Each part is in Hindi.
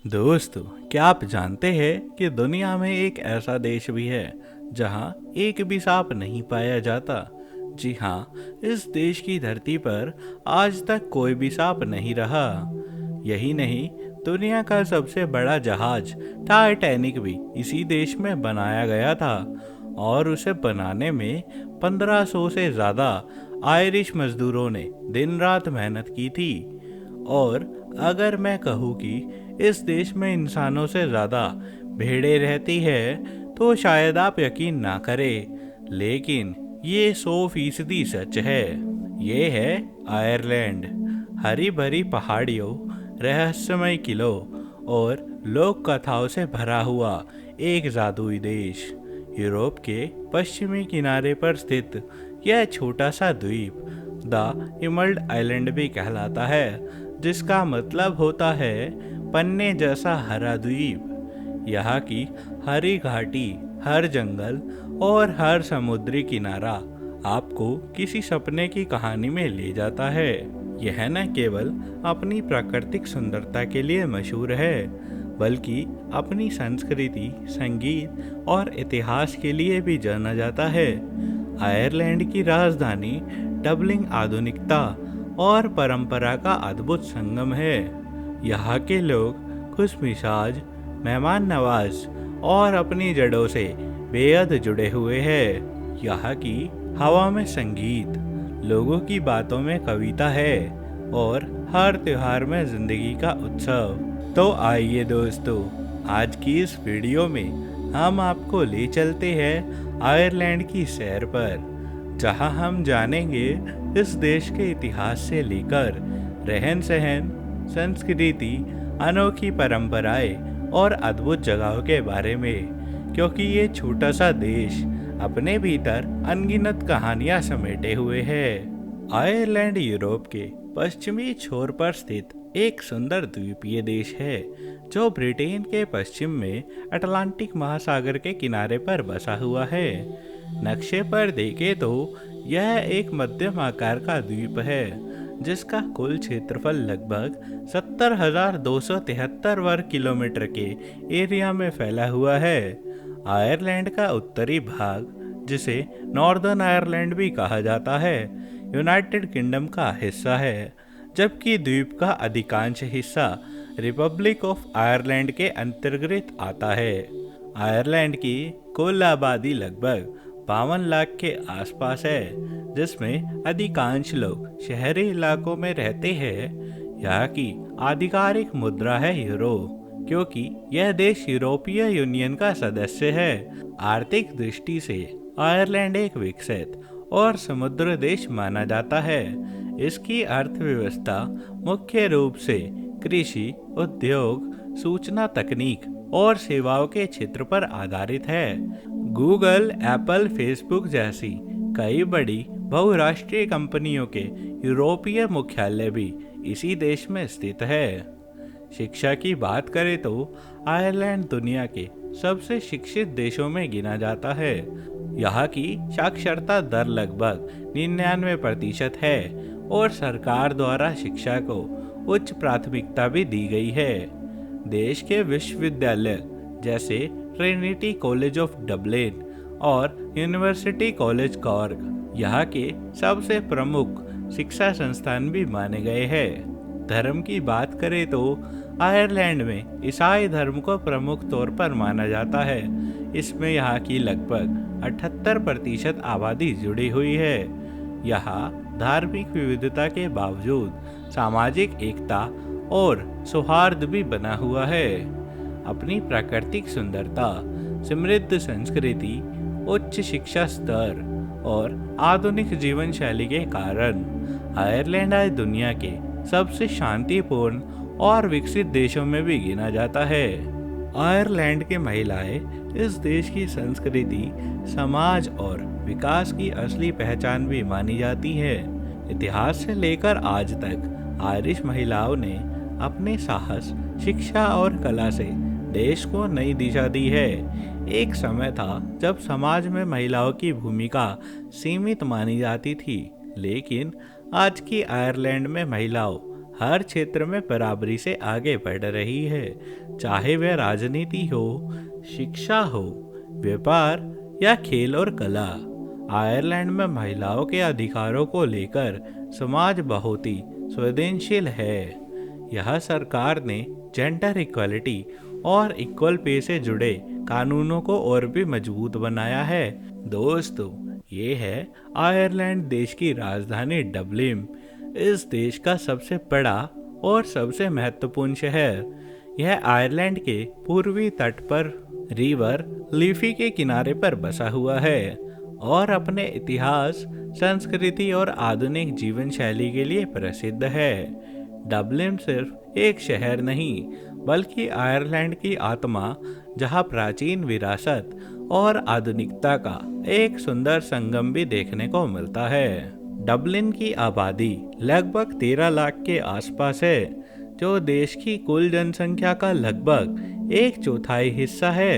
दोस्तों, क्या आप जानते हैं कि दुनिया में एक ऐसा देश भी है जहां एक भी सांप नहीं पाया जाता। जी हाँ, इस देश की धरती पर आज तक कोई भी सांप नहीं रहा। यही नहीं, दुनिया का सबसे बड़ा जहाज टाइटैनिक भी इसी देश में बनाया गया था और उसे बनाने में 1500 से ज़्यादा आयरिश मजदूरों ने दिन रात मेहनत की थी। और अगर मैं कहूँ कि इस देश में इंसानों से ज़्यादा भेड़ें रहती है तो शायद आप यकीन ना करें, लेकिन ये 100% सच है। ये है आयरलैंड। हरी भरी पहाड़ियों, रहस्यमय किलों और लोक कथाओं से भरा हुआ एक जादुई देश। यूरोप के पश्चिमी किनारे पर स्थित यह छोटा सा द्वीप द इमल्ड आइलैंड भी कहलाता है, जिसका मतलब होता है पन्ने जैसा हरा द्वीप। यहाँ की हरी घाटी, हर जंगल और हर समुद्री किनारा आपको किसी सपने की कहानी में ले जाता है। यह न केवल अपनी प्राकृतिक सुंदरता के लिए मशहूर है, बल्कि अपनी संस्कृति, संगीत और इतिहास के लिए भी जाना जाता है। आयरलैंड की राजधानी डबलिन आधुनिकता और परंपरा का अद्भुत संगम है। यहाँ के लोग खुशमिजाज, मेहमान नवाज और अपनी जड़ों से बेहद जुड़े हुए हैं। यहाँ की हवा में संगीत, लोगों की बातों में कविता है और हर त्योहार में जिंदगी का उत्सव। तो आइए दोस्तों, आज की इस वीडियो में हम आपको ले चलते हैं आयरलैंड की सैर पर, जहां हम जानेंगे इस देश के इतिहास से लेकर रहन सहन, संस्कृति, अनोखी परंपराएं और अद्भुत जगहों के बारे में, क्योंकि ये छोटा सा देश अपने भीतर अनगिनत कहानियां समेटे हुए है। आयरलैंड यूरोप के पश्चिमी छोर पर स्थित एक सुंदर द्वीपीय देश है जो ब्रिटेन के पश्चिम में अटलांटिक महासागर के किनारे पर बसा हुआ है। नक्शे पर देखें तो यह एक मध्यम आकार का द्वीप है जिसका कुल क्षेत्रफल लगभग 70,273 वर्ग किलोमीटर के एरिया में फैला हुआ है। आयरलैंड का उत्तरी भाग, जिसे नॉर्दर्न आयरलैंड भी कहा जाता है, यूनाइटेड किंगडम का हिस्सा है, जबकि द्वीप का अधिकांश हिस्सा रिपब्लिक ऑफ आयरलैंड के अंतर्गत आता है। आयरलैंड की कुल आबादी लगभग 52 लाख के आसपास है, जिसमें अधिकांश लोग शहरी इलाकों में रहते हैं। यहाँ की आधिकारिक मुद्रा है यूरो, क्योंकि यह देश यूरोपीय यूनियन का सदस्य है। आर्थिक दृष्टि से आयरलैंड एक विकसित और समुद्र देश माना जाता है। इसकी अर्थव्यवस्था मुख्य रूप से कृषि, उद्योग, सूचना तकनीक और सेवाओं के क्षेत्र पर आधारित है। गूगल, एप्पल, फेसबुक जैसी कई बड़ी बहुराष्ट्रीय कंपनियों के यूरोपीय मुख्यालय भी इसी देश में स्थित है। शिक्षा की बात करें तो आयरलैंड दुनिया के सबसे शिक्षित देशों में गिना जाता है। यहाँ की साक्षरता दर लगभग 99% है और सरकार द्वारा शिक्षा को उच्च प्राथमिकता भी दी गई है। देश के विश्वविद्यालय जैसे ट्रिनिटी कॉलेज ऑफ डबलिन और यूनिवर्सिटी कॉलेज कॉर्क यहाँ के सबसे प्रमुख शिक्षा संस्थान भी माने गए हैं। धर्म की बात करें तो आयरलैंड में ईसाई धर्म को प्रमुख तौर पर माना जाता है। इसमें यहाँ की लगभग 78% आबादी जुड़ी हुई है। यहाँ धार्मिक विविधता के बावजूद सामाजिक एकता और सौहार्द भी बना हुआ है। अपनी प्राकृतिक सुंदरता, समृद्ध संस्कृति, उच्च शिक्षा स्तर और आधुनिक जीवन शैली के कारण आयरलैंड आज दुनिया के सबसे शांतिपूर्ण और विकसित देशों में भी गिना जाता है। आयरलैंड की महिलाएं इस देश की संस्कृति, समाज और विकास की असली पहचान भी मानी जाती है। इतिहास से लेकर आज तक आयरिश महिलाओं ने अपने साहस, शिक्षा और कला से देश को नई दिशा दी है। एक समय था जब समाज में महिलाओं की भूमिका सीमित मानी जाती थी, लेकिन आज की आयरलैंड में महिलाओं हर क्षेत्र में बराबरी से आगे बढ़ रही है, चाहे वह राजनीति हो, शिक्षा हो, व्यापार या खेल और कला। आयरलैंड में महिलाओं के अधिकारों को लेकर समाज बहुत ही संवेदनशील है। यह सरकार ने जेंडर इक्वलिटी और इक्वल पे से जुड़े कानूनों को और भी मजबूत बनाया है। दोस्तों, ये है आयरलैंड देश की राजधानी डबलिन, इस देश का सबसे बड़ा और सबसे महत्वपूर्ण शहर। यह आयरलैंड के पूर्वी तट पर रिवर लीफी के किनारे पर बसा हुआ है और अपने इतिहास, संस्कृति और आधुनिक जीवन शैली के लिए प्रसिद्ध है। डबलिन सिर्फ एक शहर नहीं, बल्कि आयरलैंड की आत्मा, जहां प्राचीन विरासत और आधुनिकता का एक सुंदर संगम भी देखने को मिलता है। डबलिन की आबादी लगभग 13 लाख के आसपास है, जो देश की कुल जनसंख्या का लगभग 1/4 हिस्सा है।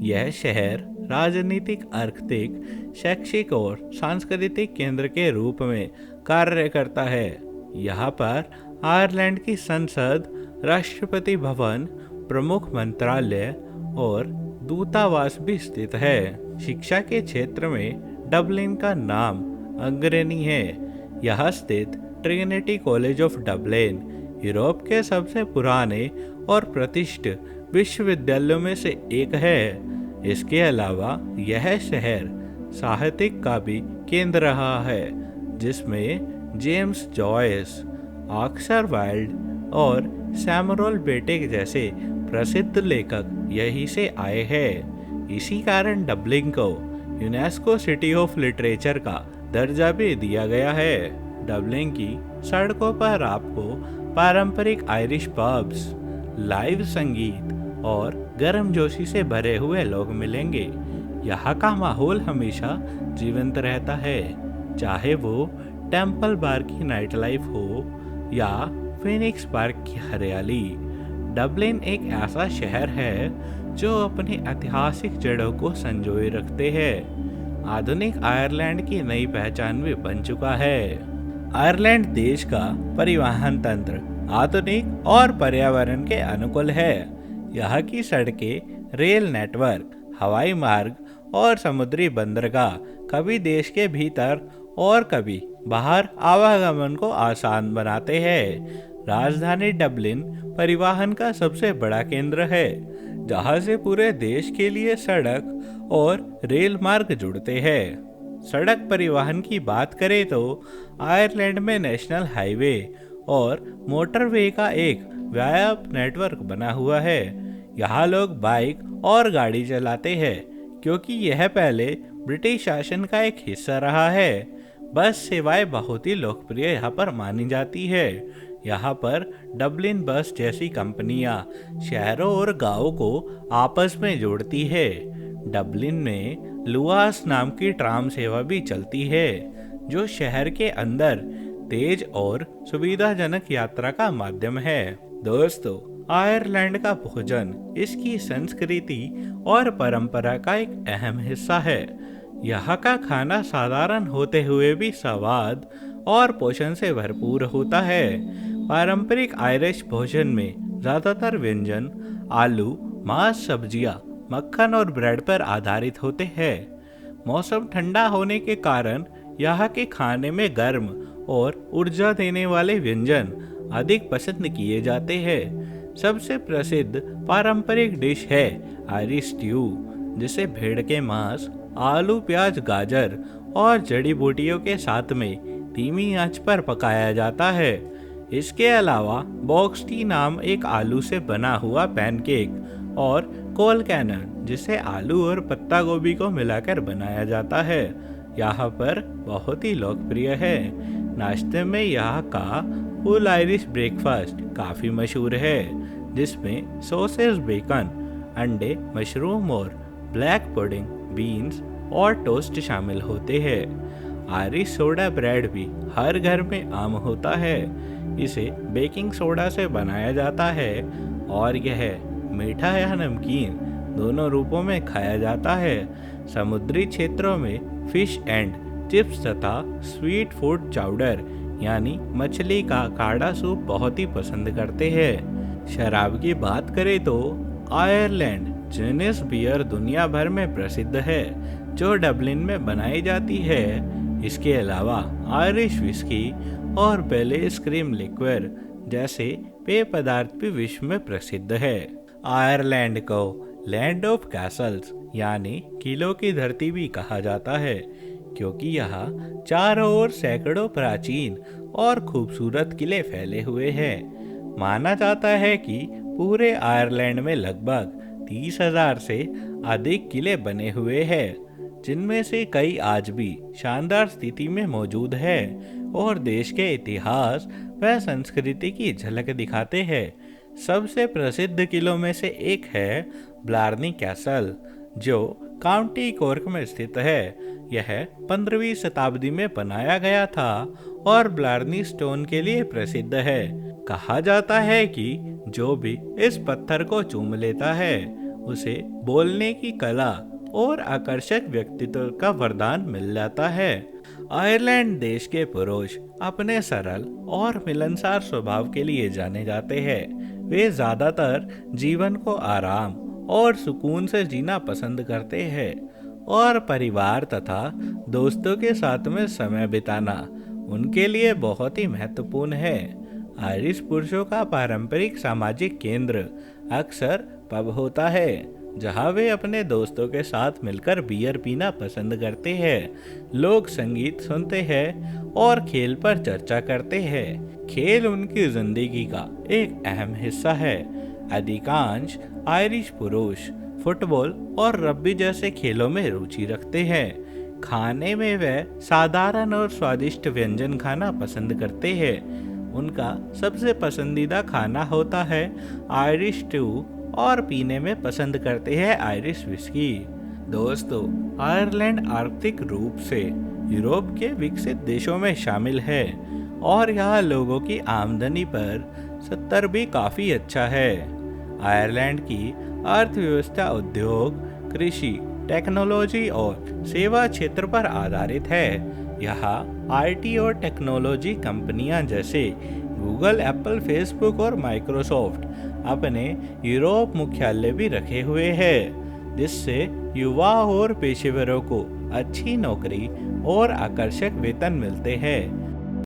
यह शहर राजनीतिक, आर्थिक, शैक्षिक और सांस्कृतिक केंद्र के रूप में कार्य करता है। यहाँ पर आयरलैंड की संसद, राष्ट्रपति भवन, प्रमुख मंत्रालय और दूतावास भी स्थित है। शिक्षा के क्षेत्र में डबलिन का नाम अग्रणी है। यहाँ स्थित Trinity college of Dublin Europe के सबसे पुराने और प्रतिष्ठित विश्वविद्यालयों में से एक है। इसके अलावा यह शहर साहित्यिक का भी केंद्र रहा है, जिसमें जेम्स जॉयस, ऑस्कर वाइल्ड और सैमुअल बेकन जैसे प्रसिद्ध लेखक यहीं से आए हैं। इसी कारण डबलिन को यूनेस्को सिटी ऑफ लिटरेचर का दर्जा भी दिया गया है। डबलिन की सड़कों पर आपको पारंपरिक आयरिश पब्स, लाइव संगीत और गर्मजोशी से भरे हुए लोग मिलेंगे। यहाँ का माहौल हमेशा जीवंत रहता है, चाहे वो टेम्पल बार की नाइट लाइफ हो या फिनिक्स पार्क की हरियाली। डबलिन एक ऐसा शहर है जो अपनी ऐतिहासिक जड़ों को संजोए रखते हैं। आधुनिक आयरलैंड की नई पहचान भी बन चुका है। आयरलैंड देश का परिवहन तंत्र आधुनिक और पर्यावरण के अनुकूल है। यहाँ की सड़कें, रेल नेटवर्क, हवाई मार्ग और समुद्री बंदरगाह कभी देश के भीतर और कभी बाहर आवागमन को आसान बनाते हैं। राजधानी डबलिन परिवहन का सबसे बड़ा केंद्र है, जहां से पूरे देश के लिए सड़क और रेल मार्ग जुड़ते हैं। सड़क परिवहन की बात करें तो आयरलैंड में नेशनल हाईवे और मोटरवे का एक व्यापक नेटवर्क बना हुआ है। यहाँ लोग बाइक और गाड़ी चलाते हैं, क्योंकि यह पहले ब्रिटिश शासन का एक हिस्सा रहा है। बस सेवाएं बहुत ही लोकप्रिय यहाँ पर मानी जाती है। यहाँ पर डबलिन बस जैसी कंपनियाँ शहरों और गांवों को आपस में जोड़ती है। डबलिन में लुआस नाम की ट्राम सेवा भी चलती है, जो शहर के अंदर तेज और सुविधाजनक यात्रा का माध्यम है। दोस्तों, आयरलैंड का भोजन इसकी संस्कृति और परंपरा का एक अहम हिस्सा है। यहाँ का खाना साधारण होते हुए भी स्वाद और पोषण से भरपूर होता है। पारंपरिक आयरिश भोजन में ज़्यादातर व्यंजन आलू, मांस, सब्जियां, मक्खन और ब्रेड पर आधारित होते हैं। मौसम ठंडा होने के कारण यहाँ के खाने में गर्म और ऊर्जा देने वाले व्यंजन अधिक पसंद किए जाते हैं। सबसे प्रसिद्ध पारंपरिक डिश है आयरिश स्ट्यू, जिसे भेड़ के मांस, आलू, प्याज, गाजर और जड़ी बूटियों के साथ में धीमी आंच पर पकाया जाता है। इसके अलावा बॉक्स टी नाम एक आलू से बना हुआ पैनकेक और कोल कैनन, जिसे आलू और पत्ता गोभी को मिलाकर बनाया जाता है, यहाँ पर बहुत ही लोकप्रिय है। नाश्ते में यहाँ का फुल आयरिश ब्रेकफास्ट काफ़ी मशहूर है, जिसमें सॉसेज, बेकन, अंडे, मशरूम और ब्लैक पुडिंग, बीन्स और टोस्ट शामिल होते हैं। आयरिश सोडा ब्रेड भी हर घर में आम होता है। इसे बेकिंग सोडा से बनाया जाता है और यह मीठा या नमकीन दोनों रूपों में खाया जाता है। समुद्री क्षेत्रों में फिश एंड चिप्स तथा स्वीट फूड चाउडर यानी मछली का काढ़ा सूप बहुत ही पसंद करते हैं। शराब की बात करें तो आयरलैंड जिनेस बियर दुनिया भर में प्रसिद्ध है, जो डबलिन में बनाई जाती है। इसके अलावा आयरिश विस्की और बेलेज क्रीम लिक्विड जैसे पेय पदार्थ भी विश्व में प्रसिद्ध है। आयरलैंड को लैंड ऑफ कैसल्स यानी किलों की धरती भी कहा जाता है, क्योंकि यहाँ चारों ओर सैकड़ों प्राचीन और खूबसूरत किले फैले हुए हैं। माना जाता है कि पूरे आयरलैंड में लगभग 30,000 से अधिक किले बने हुए हैं, जिनमें से कई आज भी शानदार स्थिति में मौजूद है और देश के इतिहास व संस्कृति की झलक दिखाते हैं। सबसे प्रसिद्ध किलों में से एक है ब्लार्नी कैसल, जो काउंटी कॉर्क में स्थित है। यह 15वीं शताब्दी में बनाया गया था और ब्लार्नी स्टोन के लिए प्रसिद्ध है। कहा जाता है कि जो भी इस पत्थर को चूम लेता है, उसे बोलने की कला और आकर्षक व्यक्तित्व का वरदान मिल जाता है। आयरलैंड देश के पुरुष अपने सरल और मिलनसार स्वभाव के लिए जाने जाते हैं। वे ज्यादातर जीवन को आराम और सुकून से जीना पसंद करते हैं और परिवार तथा दोस्तों के साथ में समय बिताना उनके लिए बहुत ही महत्वपूर्ण है। आयरिश पुरुषों का पारंपरिक सामाजिक केंद्र अक्सर पब होता है, जहां वे अपने दोस्तों के साथ मिलकर बियर पीना पसंद करते हैं। लोग संगीत सुनते हैं और खेल पर चर्चा करते हैं। खेल उनकी जिंदगी का एक अहम हिस्सा है। अधिकांश आयरिश पुरुष फुटबॉल और रग्बी जैसे खेलों में रुचि रखते हैं। खाने में वे साधारण और स्वादिष्ट व्यंजन खाना पसंद करते हैं। उनका सबसे पसंदीदा खाना होता है आयरिश स्ट्यू और पीने में पसंद करते हैं आयरिश विस्की। दोस्तों, आयरलैंड आर्थिक रूप से यूरोप के विकसित देशों में शामिल है और यहाँ लोगों की आमदनी पर 70 भी काफ़ी अच्छा है। आयरलैंड की अर्थव्यवस्था उद्योग, कृषि, टेक्नोलॉजी और सेवा क्षेत्र पर आधारित है। यहाँ आईटी और टेक्नोलॉजी कंपनियां जैसे गूगल, एप्पल, फेसबुक और माइक्रोसॉफ्ट अपने यूरोप मुख्यालय भी रखे हुए हैं, जिससे युवा और पेशेवरों को अच्छी नौकरी और आकर्षक वेतन मिलते हैं।